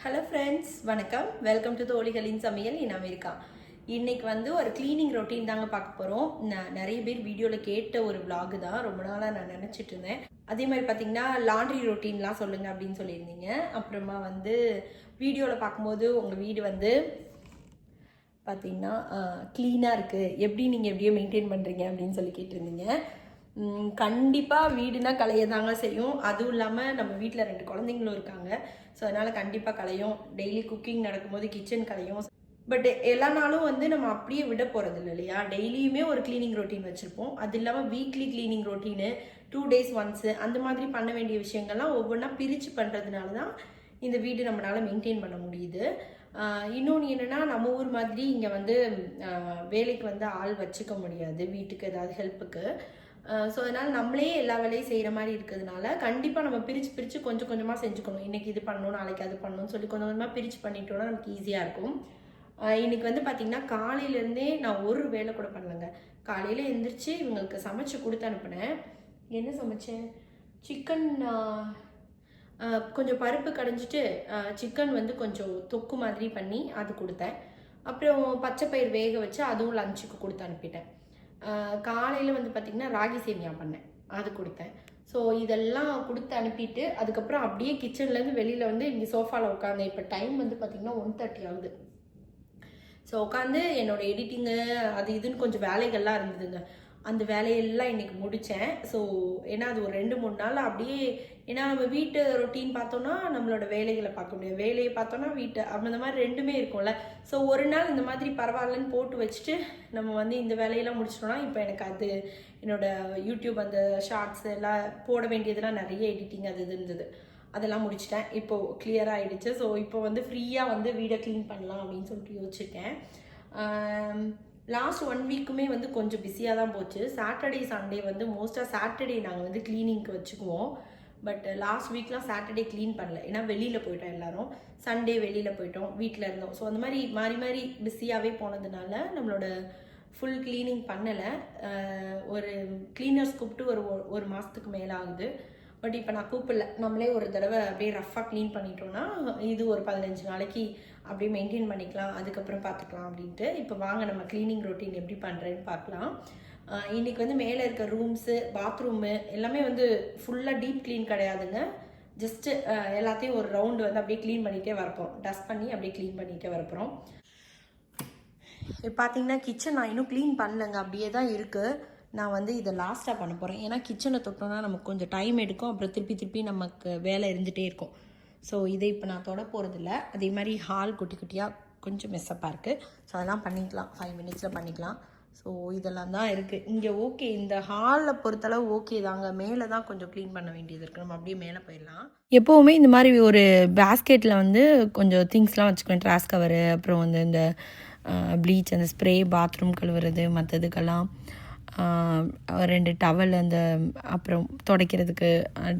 Hello friends, வணக்கம். Welcome to தோழிகளின் சமையல் in America. இன்னைக்கு வந்து ஒரு க்ளீனிங் ரொட்டீன் தாங்க பார்க்க போகிறோம். நிறைய பேர் வீடியோவில் கேட்ட ஒரு vlog தான். ரொம்ப நாளாக நான் நினச்சிட்டு இருந்தேன். அதே மாதிரி பார்த்தீங்கன்னா லாண்ட்ரி ரொட்டீன்லாம் சொல்லுங்கள் அப்படின்னு சொல்லியிருந்தீங்க. அப்புறமா வந்து வீடியோவில் பார்க்கும்போது உங்கள் வீடு வந்து பார்த்தீங்கன்னா க்ளீனாக இருக்குது, எப்படி நீங்கள் எப்படியோ மெயின்டைன் பண்ணுறீங்க அப்படின்னு சொல்லி கேட்டிருந்தீங்க. கண்டிப்பாக வீடுனா கலைய தாங்க செய்யும். அதுவும் இல்லாமல் நம்ம வீட்டில் 2 குழந்தைங்களும் இருக்காங்க. ஸோ அதனால் கண்டிப்பாக கலையும். டெய்லி குக்கிங் நடக்கும்போது கிச்சன் கலையும். பட் எல்லா நாளும் வந்து நம்ம அப்படியே விட போகிறது இல்லை இல்லையா? டெய்லியுமே ஒரு க்ளீனிங் ரொட்டீன் வச்சுருப்போம். அது இல்லாமல் weekly cleaning routine 2 days once அந்த மாதிரி பண்ண வேண்டிய விஷயங்கள்லாம் ஒவ்வொன்றா பிரித்து பண்ணுறதுனால தான் இந்த வீடு நம்மளால் மெயின்டைன் பண்ண முடியுது. இன்னொன்று என்னென்னா, நம்ம ஊர் மாதிரி இங்கே வந்து வேலைக்கு வந்து ஆள் வச்சுக்க முடியாது வீட்டுக்கு ஏதாவது ஹெல்ப்புக்கு. ஸோ அதனால் நம்மளே எல்லா வேலையும் செய்கிற மாதிரி இருக்கிறதுனால கண்டிப்பாக நம்ம பிரித்து கொஞ்சம் கொஞ்சமாக செஞ்சுக்கணும். இன்றைக்கி இது பண்ணணும், நாளைக்கு அது பண்ணணும்னு சொல்லி கொஞ்சம் கொஞ்சமாக பிரித்து பண்ணிட்டோன்னா நமக்கு ஈஸியாக இருக்கும். இன்றைக்கி வந்து பார்த்திங்கன்னா காலையிலேருந்தே நான் ஒரு வேலை கூட பண்ணலைங்க. காலையில் எழுந்திரிச்சு இவங்களுக்கு சமைச்சு கொடுத்து அனுப்பினேன். என்ன சமைச்சேன்? சிக்கன், கொஞ்சம் பருப்பு கடைஞ்சிட்டு சிக்கன் வந்து கொஞ்சம் தொக்கு மாதிரி பண்ணி அது கொடுத்தேன். அப்புறம் பச்சை பயிர் வேக வச்சு அதுவும் லஞ்சுக்கு கொடுத்து அனுப்பிட்டேன். காலையில் வந்து பார்த்திங்கன்னா ராகி சேமியா பண்ணேன், அது கொடுத்தேன். ஸோ இதெல்லாம் கொடுத்து அனுப்பிட்டு அதுக்கப்புறம் அப்படியே கிச்சன்லேருந்து வெளியில் வந்து இங்கே சோஃபாவில் உட்காந்தேன். இப்போ டைம் வந்து பார்த்திங்கன்னா 1:30 ஆகுது. ஸோ உட்காந்து என்னோடய எடிட்டிங்கு அது இதுன்னு கொஞ்சம் வேலைகள்லாம் இருந்ததுங்க. அந்த வேலையெல்லாம் இன்றைக்கி முடித்தேன். ஸோ ஏன்னா அது ஒரு 2-3 நாள் அப்படியே, ஏன்னா நம்ம வீட்டு ரொட்டீன் பார்த்தோன்னா நம்மளோட வேலைகளை பார்க்க முடியாது, வேலையை பார்த்தோன்னா வீட்டை, அந்த மாதிரி ரெண்டுமே இருக்கும்ல. ஸோ ஒரு நாள் இந்த மாதிரி பரவாயில்லன்னு போட்டு வச்சுட்டு நம்ம வந்து இந்த வேலையெல்லாம் முடிச்சிட்டோன்னா இப்போ எனக்கு அது என்னோடய யூடியூப் அந்த ஷார்ட்ஸ் எல்லாம் போட வேண்டியதெல்லாம் நிறைய எடிட்டிங் அது இது இருந்தது, அதெல்லாம் முடிச்சிட்டேன். இப்போது கிளியராக ஆகிடுச்சு. ஸோ இப்போ வந்து ஃப்ரீயாக வந்து வீடை க்ளீன் பண்ணலாம் அப்படின்னு சொல்லிட்டு யோசிச்சிருக்கேன். லாஸ்ட் 1 வீக்குமே வந்து கொஞ்சம் பிஸியாக தான் போச்சு. சாட்டர்டே சண்டே வந்து மோஸ்ட்டாக சாட்டர்டே நாங்கள் வந்து க்ளீனிங்க்கு வச்சுக்குவோம். பட் லாஸ்ட் வீக்லாம் சாட்டர்டே க்ளீன் பண்ணல, ஏன்னா வெளியில் போயிட்டோம் எல்லோரும். சண்டே வெளியில் போயிட்டோம், வீட்டில் இருந்தோம். ஸோ அந்த மாதிரி மாறி மாறி பிஸியாகவே போனதுனால நம்மளோட ஃபுல் க்ளீனிங் பண்ணலை. ஒரு க்ளீனர்ஸ் கூப்பிட்டு ஒரு மாதத்துக்கு மேலே ஆகுது. பட் இப்போ நான் கூப்பிடல, நம்மளே ஒரு தடவை அப்படியே ரஃப்பாக க்ளீன் பண்ணிட்டோன்னா இது ஒரு 15 நாளைக்கு அப்படியே மெயின்டைன் பண்ணிக்கலாம், அதுக்கப்புறம் பார்த்துக்கலாம் அப்படின்ட்டு. இப்போ வாங்க நம்ம க்ளீனிங் ரொட்டீன் எப்படி பண்ணுறேன்னு பார்க்கலாம். இன்றைக்கி வந்து மேலே இருக்க ரூம்ஸு, பாத்ரூமு எல்லாமே வந்து ஃபுல்லாக டீப் க்ளீன் கிடையாதுங்க. ஜஸ்ட்டு எல்லாத்தையும் ஒரு ரவுண்டு வந்து அப்படியே க்ளீன் பண்ணிகிட்டே வரப்போம், டஸ்ட் பண்ணி அப்படியே க்ளீன் பண்ணிகிட்டே வரப்போகிறோம். இப்போ பார்த்தீங்கன்னா கிச்சன் நான் இன்னும் க்ளீன் பண்ணலைங்க, அப்படியே தான் இருக்குது. நான் வந்து இதை லாஸ்ட்டாக பண்ண போகிறேன், ஏன்னா கிச்சனை தொட்டோன்னா நமக்கு கொஞ்சம் டைம் எடுக்கும், அப்புறம் திருப்பி நமக்கு வேலை இருந்துகிட்டே இருக்கும். ஸோ இதை இப்போ நான் தொட போகிறதில்ல. அதே மாதிரி ஹால் குட்டி குட்டியாக கொஞ்சம் மெஸ்ஸப்பாக இருக்குது. ஸோ அதெல்லாம் பண்ணிக்கலாம், 5 minutesல பண்ணிக்கலாம். ஸோ இதெல்லாம் தான் இருக்குது இங்கே. ஓகே, இந்த ஹாலில் பொறுத்தளவு ஓகே தாங்க. மேலே தான் கொஞ்சம் க்ளீன் பண்ண வேண்டியது இருக்குது. நம்ம அப்படியே மேலே போயிடலாம். எப்போவுமே இந்த மாதிரி ஒரு பேஸ்கெட்டில் வந்து கொஞ்சம் திங்ஸ்லாம் வச்சுக்குவேன். ட்ராஸ் கவரு, அப்புறம் வந்து இந்த ப்ளீச், அந்த ஸ்ப்ரே, பாத்ரூம் கழுவுறது, மற்றதுக்கெல்லாம் 2 டவல், அந்த அப்புறம் துடைக்கிறதுக்கு,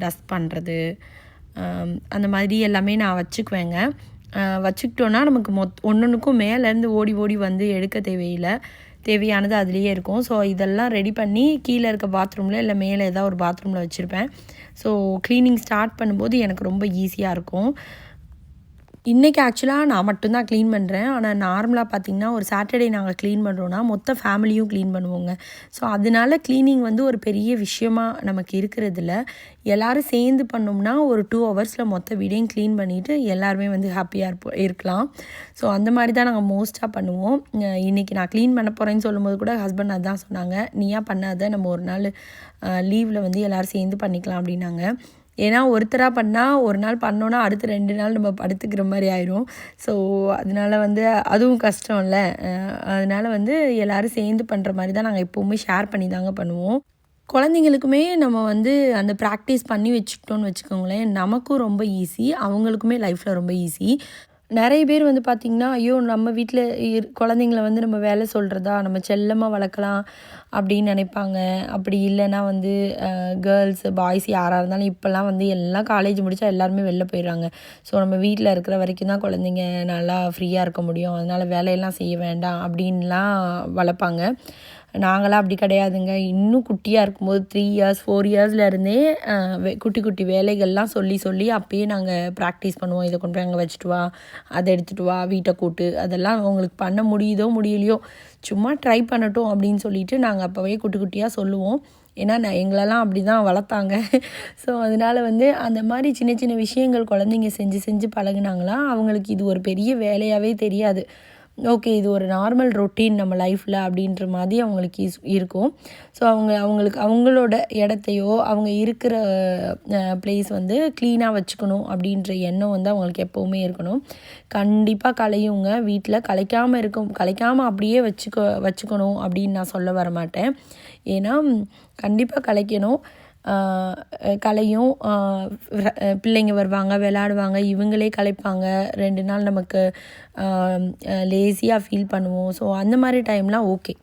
டஸ்ட் பண்ணுறது, அந்த மாதிரி எல்லாமே நான் வச்சுக்குவேங்க. வச்சுக்கிட்டோன்னா நமக்கு ஒன்றுக்கும் மேலேருந்து ஓடி ஓடி வந்து எடுக்க தேவையில்லை, தேவையானது அதுலேயே இருக்கும். ஸோ இதெல்லாம் ரெடி பண்ணி கீழே இருக்க பாத்ரூமில் இல்லை மேலே ஏதாவது ஒரு பாத்ரூமில் வச்சுருப்பேன். ஸோ க்ளீனிங் ஸ்டார்ட் பண்ணும்போது எனக்கு ரொம்ப ஈஸியாக இருக்கும். இன்றைக்கி ஆக்சுவலாக நான் மட்டும்தான் க்ளீன் பண்ணுறேன். ஆனால் நார்மலாக பார்த்திங்கன்னா ஒரு சாட்டர்டே நாங்கள் க்ளீன் பண்ணுறோன்னா மொத்த ஃபேமிலியும் க்ளீன் பண்ணுவோங்க. ஸோ அதனால க்ளீனிங் வந்து ஒரு பெரிய விஷயமாக நமக்கு இருக்கிறதில்ல. எல்லோரும் சேர்ந்து பண்ணோம்னா ஒரு 2 hours மொத்த வீடையும் க்ளீன் பண்ணிவிட்டு எல்லாருமே வந்து ஹாப்பியாக இருக்கலாம். ஸோ அந்த மாதிரி தான் நாங்கள் மோஸ்ட்டாக பண்ணுவோம். இன்றைக்கி நான் க்ளீன் பண்ண போகிறேன்னு சொல்லும்போது கூட ஹஸ்பண்ட் அதுதான் சொன்னாங்க, நீயா பண்ணாத, நம்ம ஒரு நாள் லீவில் வந்து எல்லோரும் சேர்ந்து பண்ணிக்கலாம் அப்படின்னாங்க. ஏன்னா ஒருத்தராக பண்ணால் ஒரு நாள் பண்ணோன்னா அடுத்த 2 நாள் நம்ம படுத்துக்கிற மாதிரி ஆயிரும். ஸோ அதனால் வந்து அதுவும் கஷ்டம் இல்லை. அதனால் வந்து எல்லோரும் சேர்ந்து பண்ணுற மாதிரி தான் நாங்கள் எப்போவுமே ஷேர் பண்ணி தாங்க பண்ணுவோம். குழந்தைங்களுக்குமே நம்ம வந்து அந்த ப்ராக்டிஸ் பண்ணி வச்சுக்கிட்டோன்னு வச்சுக்கோங்களேன், நமக்கும் ரொம்ப ஈஸி, அவங்களுக்குமே லைஃப்பில் ரொம்ப ஈஸி. நிறைய பேர் வந்து பார்த்திங்கன்னா, ஐயோ நம்ம வீட்டில் குழந்தைங்கள வந்து நம்ம வேலை சொல்கிறதா, நம்ம செல்லமாக வளர்க்கலாம் அப்படின்னு நினைப்பாங்க. அப்படி இல்லைன்னா வந்து கேர்ள்ஸு, பாய்ஸ் யாராக இருந்தாலும் இப்போல்லாம் வந்து எல்லாம் காலேஜ் முடித்தா எல்லாருமே வெளில போயிடுறாங்க. ஸோ நம்ம வீட்டில் இருக்கிற வரைக்கும் தான் குழந்தைங்க நல்லா ஃப்ரீயாக இருக்க முடியும், அதனால் வேலையெல்லாம் செய்ய வேண்டாம் அப்படின்லாம் வளர்ப்பாங்க. நாங்களாம் அப்படி கிடையாதுங்க. இன்னும் குட்டியாக இருக்கும்போது 3 இயர்ஸ் 4 இயர்ஸ்லேருந்தே குட்டி குட்டி வேலைகள்லாம் சொல்லி சொல்லி அப்பயே நாங்கள் ப்ராக்டிஸ் பண்ணுவோம். இதை கொண்டு போய் அங்கே வச்சுட்டு வா, அதை எடுத்துகிட்டு வா, வீட்டை கூட்டு, அதெல்லாம் அவங்களுக்கு பண்ண முடியுதோ முடியலையோ சும்மா ட்ரை பண்ணட்டும் அப்படின்னு சொல்லிட்டு நாங்கள் அப்போவே குட்டி குட்டியாக சொல்லுவோம். ஏன்னா எங்களெல்லாம் அப்படி தான் வளர்த்தாங்க. ஸோ அதனால் வந்து அந்த மாதிரி சின்ன சின்ன விஷயங்கள் குழந்தைங்க செஞ்சு செஞ்சு பழகுனாங்களா அவங்களுக்கு இது ஒரு பெரிய வேலையாகவே தெரியாது. ஓகே, இது ஒரு நார்மல் ரொட்டீன் நம்ம லைஃப்பில் அப்படின்ற மாதிரி அவங்களுக்கு இருக்கும். ஸோ அவங்களுக்கு அவங்களோட இடத்தையோ அவங்க இருக்கிற ப்ளேஸ் வந்து க்ளீனாக வச்சுக்கணும் அப்படின்ற எண்ணம் வந்து அவங்களுக்கு எப்போவுமே இருக்கணும். கண்டிப்பாக கலையுங்க, வீட்டில் கலைக்காமல் அப்படியே வச்சுக்கணும் அப்படின்னு நான் சொல்ல வர மாட்டேன். ஏன்னா கண்டிப்பாக கலைக்கணும். கலையும் பிள்ளைங்க வருவாங்க, விளையாடுவாங்க, இவங்களே கலைப்பாங்க. 2 நாள் நமக்கு லேசியாக ஃபீல் பண்ணுவோம். ஸோ அந்த மாதிரி டைம்லாம் ஓகே.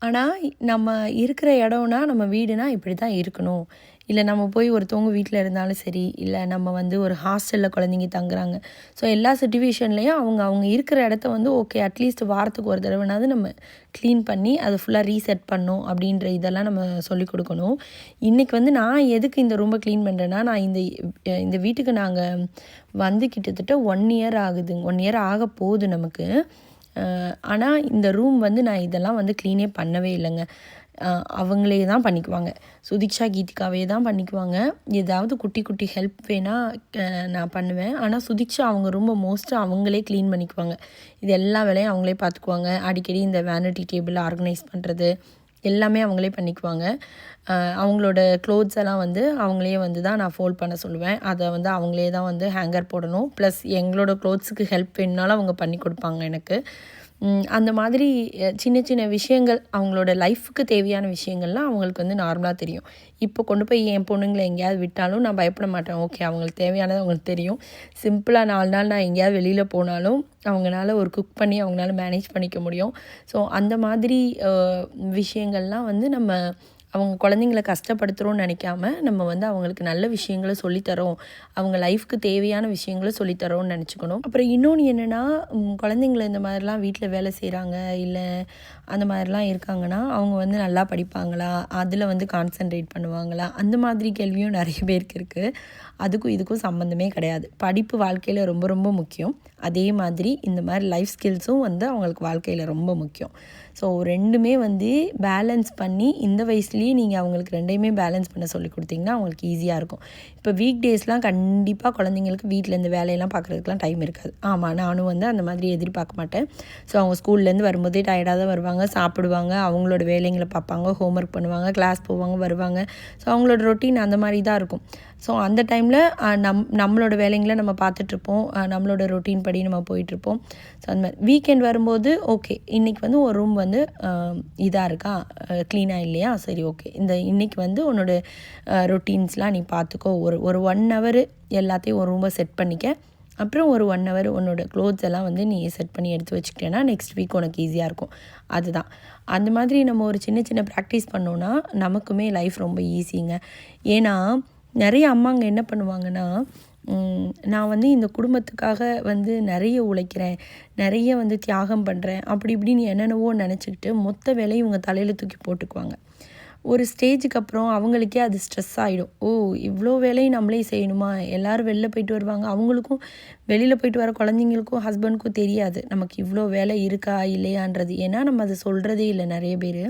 ஆனால் நம்ம இருக்கிற இடம்னா நம்ம வீடுனா இப்படி தான் இருக்கணும். இல்லை நம்ம போய் ஒருத்தவங்க வீட்டில் இருந்தாலும் சரி, இல்லை நம்ம வந்து ஒரு ஹாஸ்டலில் குழந்தைங்க தங்குறாங்க. ஸோ எல்லா சிச்சுவேஷன்லேயும் அவங்க இருக்கிற இடத்த வந்து ஓகே அட்லீஸ்ட் வாரத்துக்கு ஒரு தடவைனாவது நம்ம க்ளீன் பண்ணி அதை ஃபுல்லாக ரீசெட் பண்ணணும் அப்படின்ற இதெல்லாம் நம்ம சொல்லிக் கொடுக்கணும். இன்றைக்கி வந்து நான் எதுக்கு இந்த ரூமை க்ளீன் பண்ணுறேன்னா, நான் இந்த வீட்டுக்கு நாங்கள் வந்து கிட்டத்தட்ட 1 இயர் ஆகுதுங்க. 1 இயர் ஆக போகுது நமக்கு. ஆனால் இந்த ரூம் வந்து நான் இதெல்லாம் வந்து க்ளீனே பண்ணவே இல்லைங்க. அவங்களே தான் பண்ணிக்குவாங்க. சுதீக்ஷா கீதிகாவே தான் பண்ணிக்குவாங்க. ஏதாவது குட்டி குட்டி ஹெல்ப் வேணால் நான் பண்ணுவேன். ஆனால் சுதீக்ஷா அவங்க ரொம்ப மோஸ்ட்டாக அவங்களே க்ளீன் பண்ணிக்குவாங்க. இது எல்லா வேலையும் அவங்களே பார்த்துக்குவாங்க. அடிக்கடி இந்த வேனிட்டி டேபிள் ஆர்கனைஸ் பண்ணுறது எல்லாமே அவங்களே பண்ணிக்குவாங்க. அவங்களோட க்ளோத்ஸ் எல்லாம் வந்து அவங்களே வந்து தான் நான் ஃபோல்ட் பண்ண சொல்லுவேன். அதை வந்து அவங்களே தான் வந்து ஹேங்கர் போடணும். ப்ளஸ் எங்களோட க்ளோத்ஸுக்கு ஹெல்ப் வேணுனாலும் அவங்க பண்ணி கொடுப்பாங்க எனக்கு. அந்த மாதிரி சின்ன சின்ன விஷயங்கள் அவங்களோட லைஃபுக்கு தேவையான விஷயங்கள்லாம் அவங்களுக்கு வந்து நார்மலாக தெரியும். இப்போ கொண்டு போய் என் பொண்ணுங்களை எங்கேயாவது விட்டாலும் நான் பயப்பட மாட்டேன். ஓகே, அவங்களுக்கு தேவையானது அவங்களுக்கு தெரியும். சிம்பிளாக 4 நாள் நான் எங்கேயாவது வெளியில் போனாலும் அவங்களால ஒரு குக் பண்ணி அவங்களால மேனேஜ் பண்ணிக்க முடியும். ஸோ அந்த மாதிரி விஷயங்கள்லாம் வந்து நம்ம அவங்க குழந்தைங்கள கஷ்டப்படுத்துகிறோன்னு நினைக்காம நம்ம வந்து அவங்களுக்கு நல்ல விஷயங்களை சொல்லித்தரோம், அவங்க லைஃப்க்கு தேவையான விஷயங்களை சொல்லித்தரோன்னு நினச்சிக்கணும். அப்புறம் இன்னொன்று என்னென்னா, குழந்தைங்கள இந்த மாதிரிலாம் வீட்டில் வேலை செய்கிறாங்க இல்லை அந்த மாதிரிலாம் இருக்காங்கன்னா அவங்க வந்து நல்லா படிப்பாங்களா, அதில் வந்து கான்சன்ட்ரேட் பண்ணுவாங்களா, அந்த மாதிரி கேள்வியும் நிறைய பேருக்கு இருக்குது. அதுக்கும் இதுக்கும் சம்மந்தமே கிடையாது. படிப்பு வாழ்க்கையில் ரொம்ப ரொம்ப முக்கியம். அதே மாதிரி இந்த மாதிரி லைஃப் ஸ்கில்ஸும் வந்து அவங்களுக்கு வாழ்க்கையில் ரொம்ப முக்கியம். ஸோ 2மே வந்து பேலன்ஸ் பண்ணி இந்த வயசுலேயே நீங்கள் அவங்களுக்கு 2யுமே பேலன்ஸ் பண்ண சொல்லி கொடுத்தீங்கன்னா அவங்களுக்கு ஈஸியாக இருக்கும். இப்போ வீக் டேஸ்லாம் கண்டிப்பாக குழந்தைங்களுக்கு வீட்டில் இந்த வேலையெல்லாம் பார்க்குறதுக்குலாம் டைம் இருக்காது. ஆமாம், நானும் வந்து அந்த மாதிரி எதிர்பார்க்க மாட்டேன். ஸோ அவங்க ஸ்கூல்லேருந்து வரும்போதே டயர்டாக தான் வருவாங்க, சாப்பிடுவாங்க, அவங்களோட வேலைங்களை பார்ப்பாங்க, ஹோம்ஒர்க் பண்ணுவாங்க, கிளாஸ் போவாங்க, வருவாங்க. ஸோ அவங்களோட ரொட்டீன் அந்த மாதிரி தான் இருக்கும். ஸோ அந்த டைமில் நம்மளோட வேலைங்களை நம்ம பார்த்துட்ருப்போம், நம்மளோட ரொட்டீன் படி நம்ம போயிட்டுருப்போம். ஸோ அந்த மாதிரி வீக்கெண்ட் வரும்போது ஓகே, இன்றைக்கி வந்து ஒரு ரூம் வந்து இதாக இருக்கா, க்ளீனாக இல்லையா, சரி ஓகே, இன்றைக்கி வந்து உன்னோட ரொட்டீன்ஸ்லாம் நீ பார்த்துக்கோ. ஒரு 1 ஹவர் எல்லாத்தையும் ஒரு ரூமை செட் பண்ணிக்க. அப்புறம் ஒரு 1 ஹவர் உன்னோட க்ளோத்ஸ் எல்லாம் வந்து நீ செட் பண்ணி எடுத்து வச்சுக்கிட்டேன்னா நெக்ஸ்ட் வீக் உனக்கு ஈஸியாக இருக்கும். அதுதான் அந்த மாதிரி நம்ம ஒரு சின்ன சின்ன ப்ராக்டிஸ் பண்ணோன்னா நமக்குமே லைஃப் ரொம்ப ஈஸிங்க. ஏன்னா நிறைய அம்மாங்க என்ன பண்ணுவாங்கன்னா, நான் வந்து இந்த குடும்பத்துக்காக வந்து நிறைய உழைக்கிறேன், நிறைய வந்து தியாகம் பண்ணுறேன், அப்படி இப்படின்னு என்னென்னவோ நினச்சிக்கிட்டு மொத்த வேலையும் இவங்க தலையில் தூக்கி போட்டுக்குவாங்க. ஒரு ஸ்டேஜுக்கு அப்புறம் அவங்களுக்கே அது ஸ்ட்ரெஸ் ஆகிடும். ஓ, இவ்வளோ வேலையும் நம்மளே செய்யணுமா, எல்லோரும் வெளில போயிட்டு வருவாங்க, அவங்களுக்கும் வெளியில் போயிட்டு வர குழந்தைங்களுக்கும் ஹஸ்பண்டுக்கும் தெரியாது நமக்கு இவ்வளோ வேலை இருக்கா இல்லையான்றது. ஏன்னா நம்ம அதை சொல்கிறதே இல்லை நிறைய பேர்.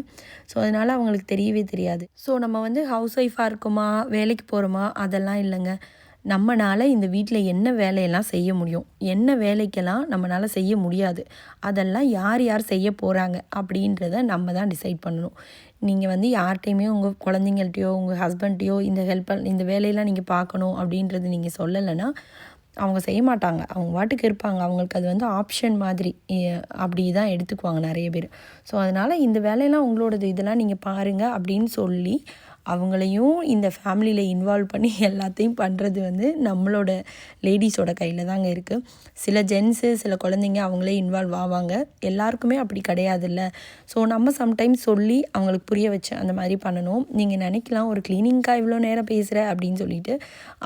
ஸோ அதனால் அவங்களுக்கு தெரியவே தெரியாது. ஸோ நம்ம வந்து ஹவுஸ் ஒய்ஃபாக இருக்கோமா, வேலைக்கு போகிறோமா, அதெல்லாம் இல்லைங்க. நம்மளால் இந்த வீட்டில் என்ன வேலையெல்லாம் செய்ய முடியும், என்ன வேலைக்கெல்லாம் நம்மளால் செய்ய முடியாது, அதெல்லாம் யார் யார் செய்ய போகிறாங்க அப்படின்றத நம்ம தான் டிசைட் பண்ணணும். நீங்கள் வந்து யார்கிட்டையுமே உங்கள் குழந்தைங்கள்ட்டையோ உங்கள் ஹஸ்பண்ட்டையோ இந்த வேலையெல்லாம் நீங்கள் பார்க்கணும் அப்படின்றது நீங்கள் சொல்லலைன்னா அவங்க செய்ய மாட்டாங்க. அவங்க வாட்டுக்கு இருப்பாங்க. அவங்களுக்கு அது வந்து ஆப்ஷன் மாதிரி அப்படி தான் எடுத்துக்குவாங்க நிறைய பேர். ஸோ அதனால் இந்த வேலையெல்லாம் உங்களோடது, இதெல்லாம் நீங்கள் பாருங்கள் அப்படின்னு சொல்லி அவங்களையும் இந்த ஃபேமிலியில் இன்வால்வ் பண்ணி எல்லாத்தையும் பண்ணுறது வந்து நம்மளோட லேடிஸோட கையில் தாங்க இருக்குது. சில ஜென்ஸு சில குழந்தைங்க அவங்களே இன்வால்வ் ஆவாங்க, எல்லாருக்குமே அப்படி கிடையாதுல்ல. ஸோ நம்ம சம்டைம்ஸ் சொல்லி அவங்களுக்கு புரிய வச்சு அந்த மாதிரி பண்ணணும். நீங்கள் நினைக்கலாம் ஒரு க்ளீனிங்காக இவ்வளோ நேரம் பேசுகிற அப்படின்னு சொல்லிட்டு,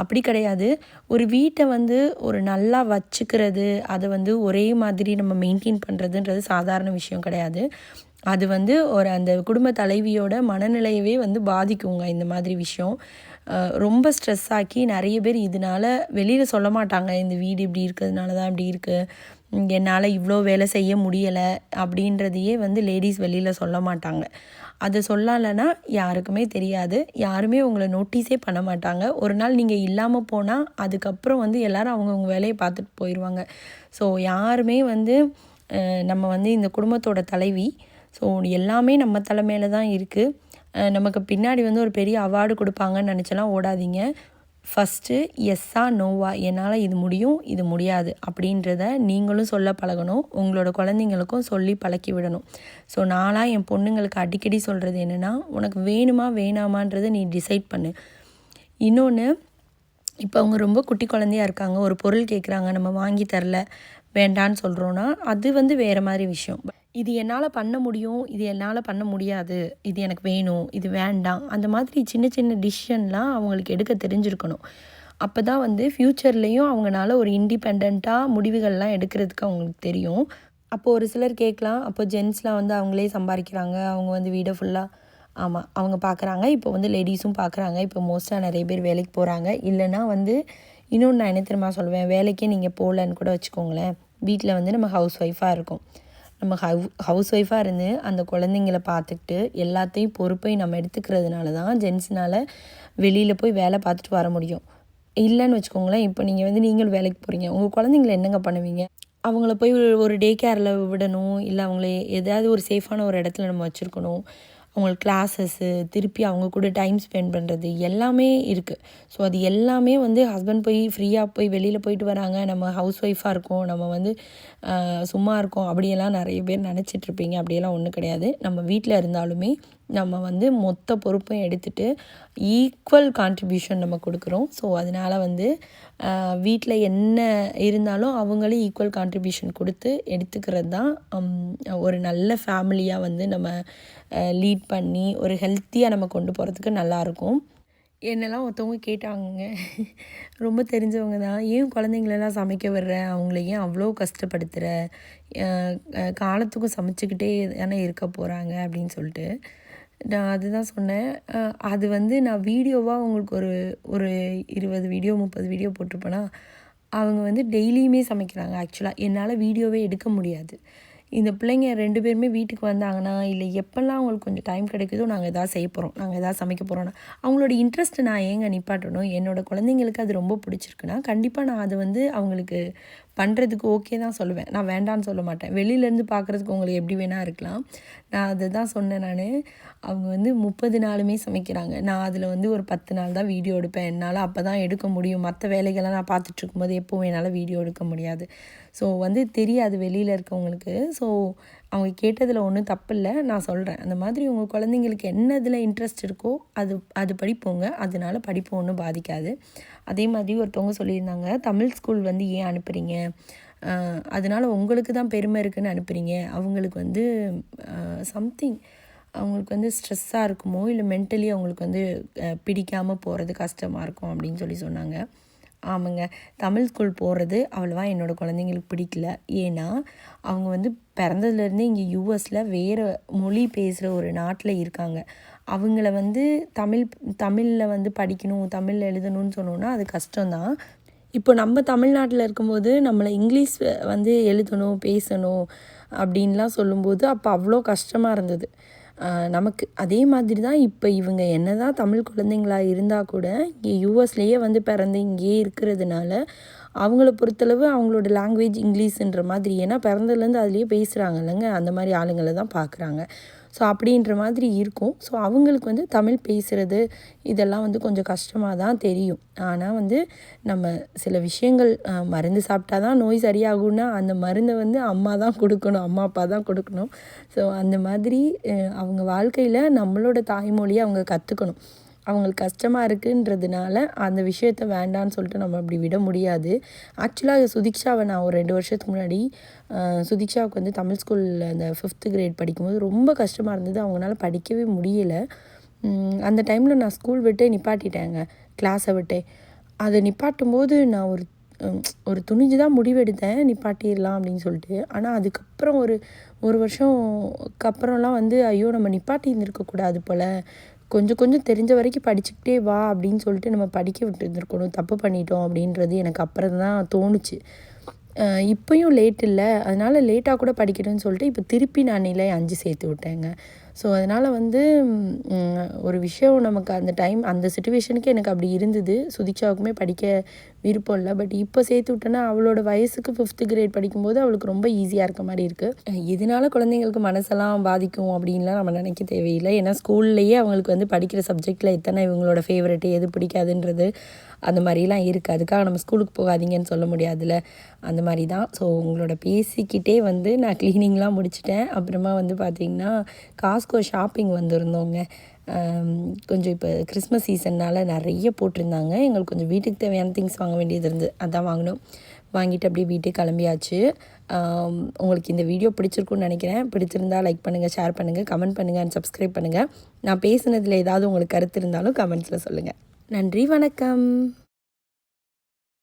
அப்படி கிடையாது. ஒரு வீட்டை வந்து ஒரு நல்லா வச்சுக்கிறது, அதை வந்து ஒரே மாதிரி நம்ம மெயின்டைன் பண்ணுறதுன்றது சாதாரண விஷயம் கிடையாது. அது வந்து ஒரு அந்த குடும்ப தலைவியோட மனநிலையவே வந்து பாதிக்குங்க இந்த மாதிரி விஷயம். ரொம்ப ஸ்ட்ரெஸ் ஆக்கி நிறைய பேர் இதனால வெளியில் சொல்ல மாட்டாங்க. இந்த வீடு இப்படி இருக்கிறதுனால தான் இப்படி இருக்குது, என்னால் இவ்வளோ வேலை செய்ய முடியலை அப்படின்றதையே வந்து லேடிஸ் வெளியில் சொல்ல மாட்டாங்க. அதை சொல்லலைன்னா யாருக்குமே தெரியாது, யாருமே உங்களை நோட்டீஸே பண்ண மாட்டாங்க. ஒரு நாள் நீங்கள் இல்லாமல் போனால் அதுக்கப்புறம் வந்து எல்லோரும் அவங்கவுங்க வேலையை பார்த்துட்டு போயிடுவாங்க. ஸோ யாருமே வந்து நம்ம வந்து இந்த குடும்பத்தோட தலைவி. ஸோ எல்லாமே நம்ம தலைமையில தான் இருக்குது. நமக்கு பின்னாடி வந்து ஒரு பெரிய அவார்டு கொடுப்பாங்கன்னு நினச்சலாம் ஓடாதீங்க. ஃபஸ்ட்டு எஸ்ஸா நோவா, என்னால் இது முடியும் இது முடியாது அப்படின்றத நீங்களும் சொல்ல பழகணும். உங்களோட குழந்தைங்களுக்கும் சொல்லி பழக்கி விடணும். ஸோ நான்லாம் என் பொண்ணுங்களுக்கு அடிக்கடி சொல்கிறது என்னென்னா, உனக்கு வேணுமா வேணாமான்றதை நீ டிசைட் பண்ணு. இன்னொன்று, இப்போ அவங்க ரொம்ப குட்டி குழந்தையாக இருக்காங்க, ஒரு பொருள் கேட்குறாங்க, நம்ம வாங்கி தரல, வேண்டான்னு சொல்கிறோன்னா அது வந்து வேறு மாதிரி விஷயம். இது என்னால் பண்ண முடியும், இது என்னால் பண்ண முடியாது, இது எனக்கு வேணும், இது வேண்டாம், அந்த மாதிரி சின்ன சின்ன டிசிஷன்லாம் அவங்களுக்கு எடுக்க தெரிஞ்சிருக்கணும். அப்போ தான் வந்து ஃப்யூச்சர்லேயும் அவங்களால ஒரு இண்டிபெண்ட்டாக முடிவுகள்லாம் எடுக்கிறதுக்கு அவங்களுக்கு தெரியும். அப்போது ஒரு சிலர் கேட்கலாம், அப்போ ஜென்ஸ்லாம் வந்து அவங்களே சம்பாதிக்கிறாங்க, அவங்க வந்து வீடை ஃபுல்லாக, ஆமாம் அவங்க பார்க்குறாங்க. இப்போ வந்து லேடிஸும் பார்க்குறாங்க. இப்போ மோஸ்ட்டாக நிறைய பேர் வேலைக்கு போகிறாங்க. இல்லைனா வந்து இன்னொன்று நான் என்ன தெரியுமா சொல்லுவேன், வேலைக்கே நீங்கள் போகலன்னு கூட வச்சுக்கோங்களேன், வீட்டில் வந்து நம்ம ஹவுஸ் ஒய்ஃபாக இருக்கோம். நம்ம ஹவுஸ் ஒய்ஃபாக இருந்து அந்த குழந்தைங்கள பார்த்துக்கிட்டு எல்லாத்தையும் பொறுப்பையும் நம்ம எடுத்துக்கிறதுனால தான் ஜென்ஸ்னால் வெளியில் போய் வேலை பார்த்துட்டு வர முடியும். இல்லைன்னு வச்சுக்கோங்களேன், இப்போ நீங்கள் வந்து நீங்களும் வேலைக்கு போகிறீங்க, உங்கள் குழந்தைங்கள என்னங்க பண்ணுவீங்க? அவங்கள போய் ஒரு டே கேரில் விடணும், இல்லை அவங்கள ஏதாவது ஒரு சேஃபான ஒரு இடத்துல நம்ம வச்சுருக்கணும். அவங்களுக்கு கிளாஸஸ்ஸு, திருப்பி அவங்க கூட டைம் ஸ்பெண்ட் பண்ணுறது எல்லாமே இருக்குது. ஸோ அது எல்லாமே வந்து ஹஸ்பண்ட் போய் ஃப்ரீயாக போய் வெளியில் போயிட்டு வராங்க, நம்ம ஹவுஸ் ஒய்ஃபாக இருக்கோம், நம்ம வந்து சும்மா இருக்கோம் அப்படியெல்லாம் நிறைய பேர் நினச்சிட்ருப்பீங்க. அப்படியெல்லாம் ஒன்றும் கிடையாது. நம்ம வீட்டில் இருந்தாலுமே நம்ம வந்து மொத்த பொறுப்பையும் எடுத்துகிட்டு ஈக்குவல் கான்ட்ரிபியூஷன் நம்ம கொடுக்குறோம். ஸோ அதனால் வந்து வீட்டில் என்ன இருந்தாலும் அவங்களும் ஈக்குவல் கான்ட்ரிபியூஷன் கொடுத்து எடுத்துக்கிறது தான் ஒரு நல்ல ஃபேமிலியாக வந்து நம்ம லீட் பண்ணி ஒரு ஹெல்த்தியாக நம்ம கொண்டு போகிறதுக்கு நல்லாயிருக்கும். என்னெல்லாம் ஒருத்தவங்க கேட்டாங்க, ரொம்ப தெரிஞ்சவங்க தான், ஏன் குழந்தைங்களெல்லாம் சமைக்க விடுற, அவங்கள ஏன் அவ்வளோ கஷ்டப்படுத்துகிற, காலத்துக்கும் சமைச்சிக்கிட்டே தானே இருக்க போகிறாங்க அப்படின்னு சொல்லிட்டு. நான் அதுதான் சொன்னேன், அது வந்து நான் வீடியோவாக உங்களுக்கு ஒரு 20 வீடியோ 30 வீடியோ போட்டிருப்பேனா, அவங்க வந்து டெய்லியுமே சமைக்கிறாங்க. ஆக்சுவலாக என்னால் வீடியோவே எடுக்க முடியாது. இந்த பிள்ளைங்க 2 பேருமே வீட்டுக்கு வந்தாங்கன்னா, இல்லை எப்போல்லாம் அவங்களுக்கு கொஞ்சம் டைம் கிடைக்குதோ, நாங்கள் எதாவது செய்ய போகிறோம், நாங்கள் எதாவது சமைக்க போகிறோன்னா, அவங்களோட இன்ட்ரெஸ்ட்டை நான் ஏங்க நிப்பாட்டணும்? என்னோடய குழந்தைங்களுக்கு அது ரொம்ப பிடிச்சிருக்குன்னா கண்டிப்பாக நான் அதை வந்து அவங்களுக்கு பண்ணுறதுக்கு ஓகே தான் சொல்லுவேன். நான் வேண்டான்னு சொல்ல மாட்டேன். வெளியிலேருந்து பார்க்குறதுக்கு உங்களுக்கு எப்படி வேணால் இருக்கலாம். நான் அதை தான் சொன்னேன். அவங்க வந்து 30 நாளுமே சமைக்கிறாங்க. நான் அதில் வந்து ஒரு 10 நாள் தான் வீடியோ எடுப்பேன். என்னால் அப்போ தான் எடுக்க முடியும். மற்ற வேலைகள்லாம் நான் பார்த்துட்ருக்கும்போது எப்போவும் என்னால் வீடியோ எடுக்க முடியாது. ஸோ வந்து தெரியாது வெளியில் இருக்கவங்களுக்கு. ஸோ அவங்க கேட்டதில் ஒன்றும் தப்பு இல்லை, நான் சொல்கிறேன். அந்த மாதிரி உங்கள் குழந்தைங்களுக்கு என்ன இதில் இன்ட்ரெஸ்ட் இருக்கோ அது படிப்போங்க. அதனால படிப்பு ஒன்றும் பாதிக்காது. அதே மாதிரி ஒருத்தவங்க சொல்லியிருந்தாங்க, தமிழ் ஸ்கூல் வந்து ஏன் அனுப்புகிறீங்க, அதனால் உங்களுக்கு தான் பெருமை இருக்குதுன்னு அனுப்புகிறீங்க, அவங்களுக்கு வந்து சம்திங் அவங்களுக்கு வந்து ஸ்ட்ரெஸ்ஸாக இருக்குமோ, இல்லை மென்டலி அவங்களுக்கு வந்து பிடிக்காமல் போகிறது கஷ்டமாக இருக்கும் அப்படின்னு சொன்னாங்க. ஆமாங்க, தமிழ் ஸ்கூல் போகிறது அவ்வளோவா என்னோடய குழந்தைங்களுக்கு பிடிக்கல. ஏன்னா அவங்க வந்து பிறந்ததுலேருந்தே இங்கே யூஎஸில் வேறு மொழி பேசுகிற ஒரு நாட்டில் இருக்காங்க. அவங்கள வந்து தமிழில் வந்து படிக்கணும், தமிழில் எழுதணும்னு சொன்னோன்னா அது கஷ்டம்தான். இப்போ நம்ம தமிழ்நாட்டில் இருக்கும்போது நம்மளை இங்கிலீஷ் வந்து எழுதணும், பேசணும் அப்படின்லாம் சொல்லும்போது அப்போ அவ்வளோ கஷ்டமாக இருந்தது நமக்கு. அதே மாதிரி தான் இப்போ இவங்க என்ன தான் தமிழ் குழந்தைங்களாக இருந்தால் கூட இங்கே யூஎஸ்லேயே வந்து பிறந்து இங்கேயே இருக்கிறதுனால அவங்கள பொறுத்தளவு அவங்களோட லாங்குவேஜ் இங்கிலீஷுன்ற மாதிரி, ஏன்னா பிறந்ததுலேருந்து அதுலேயே பேசுகிறாங்க இல்லைங்க, அந்த மாதிரி ஆளுங்களை தான் பார்க்குறாங்க. ஸோ அப்படின்ற மாதிரி இருக்கும். ஸோ அவங்களுக்கு வந்து தமிழ் பேசுகிறது இதெல்லாம் வந்து கொஞ்சம் கஷ்டமாக தான் தெரியும். ஆனால் வந்து நம்ம சில விஷயங்கள் மருந்து சாப்பிட்டா தான் நோய் சரியாகும்னா அந்த மருந்தை வந்து அம்மா தான் கொடுக்கணும், அம்மா அப்பா தான் கொடுக்கணும். ஸோ அந்த மாதிரி அவங்க வாழ்க்கையில் நம்மளோட தாய்மொழியை அவங்க கற்றுக்கணும். அவங்களுக்கு கஷ்டமாக இருக்குன்றதுனால அந்த விஷயத்த வேண்டான்னு சொல்லிட்டு நம்ம அப்படி விட முடியாது. ஆக்சுவலாக சுதீக்ஷாவை நான் ஒரு 2 வருஷத்துக்கு முன்னாடி சுதீக்ஷாவுக்கு வந்து தமிழ் ஸ்கூலில் அந்த 5th கிரேட் படிக்கும்போது ரொம்ப கஷ்டமாக இருந்தது. அவங்களால படிக்கவே முடியலை. அந்த டைமில் நான் ஸ்கூல் விட்டே நிப்பாட்டிட்டேங்க, கிளாஸை விட்டே. அதை நிப்பாட்டும் போது நான் ஒரு துணிஞ்சு தான் முடிவெடுத்தேன் நிப்பாட்டிடலாம் அப்படின்னு சொல்லிட்டு. ஆனால் அதுக்கப்புறம் ஒரு வருஷம்க்கு அப்புறம்லாம் வந்து ஐயோ நம்ம நிப்பாட்டி இருந்திருக்கக்கூடாது போல், கொஞ்சம் கொஞ்சம் தெரிஞ்ச வரைக்கும் படிச்சுக்கிட்டே வா அப்படின்னு சொல்லிட்டு நம்ம படிக்க விட்டு இருந்திருக்கணும், தப்பு பண்ணிட்டோம் அப்படின்றது எனக்கு அப்புறம் தான் தோணுச்சு. இப்போயும் லேட் இல்லை, அதனால் லேட்டாக கூட படிக்கணும்னு சொல்லிட்டு இப்போ திருப்பி நான் நிலை 5 சேர்த்து விட்டேங்க. ஸோ அதனால் வந்து ஒரு விஷயம் நமக்கு அந்த டைம் அந்த சிச்சுவேஷனுக்கு எனக்கு அப்படி இருந்தது. சுதிக்ஷாவுக்குமே படிக்க விருப்பம் இல்லை. பட் இப்போ சேர்த்து விட்டேன்னா அவளோட வயசுக்கு 5th கிரேட் படிக்கும்போது அவளுக்கு ரொம்ப ஈஸியாக இருக்க மாதிரி இருக்குது. இதனால குழந்தைங்களுக்கு மனசெல்லாம் பாதிக்கும் அப்படின்லாம் நம்ம நினைக்க தேவையில்லை. ஏன்னா ஸ்கூல்லையே அவங்களுக்கு வந்து படிக்கிற சப்ஜெக்டில் எத்தனை இவங்களோட ஃபேவரெட்டு எது பிடிக்காதுன்றது அந்த மாதிரிலாம் இருக்குது. அதுக்காக நம்ம ஸ்கூலுக்கு போகாதீங்கன்னு சொல்ல முடியாதுல்ல, அந்த மாதிரி தான். ஸோ உங்களோட பேசிக்கிட்டே வந்து நான் க்ளீனிங்லாம் முடிச்சிட்டேன். அப்புறமா வந்து பார்த்திங்கன்னா காஸ்கோ ஷாப்பிங் வந்திருந்தோங்க. கொஞ்சம் இப்போ கிறிஸ்மஸ் சீசன்னால் நிறைய போட்டிருந்தாங்க. எங்களுக்கு கொஞ்சம் வீட்டுக்கு தேவையான திங்ஸ் வாங்க வேண்டியது இருந்து அதான் வாங்கினோம். வாங்கிட்டு அப்படியே வீட்டுக்கு கிளம்பியாச்சு. உங்களுக்கு இந்த வீடியோ பிடிச்சிருக்குன்னு நினைக்கிறேன். பிடிச்சிருந்தா லைக் பண்ணுங்கள், ஷேர் பண்ணுங்கள், கமெண்ட் பண்ணுங்கள் அண்ட் சப்ஸ்கிரைப் பண்ணுங்கள். நான் பேசுனதில் ஏதாவது உங்களுக்கு கருத்து இருந்தாலும் கமெண்ட்ஸில் சொல்லுங்கள். நன்றி, வணக்கம்.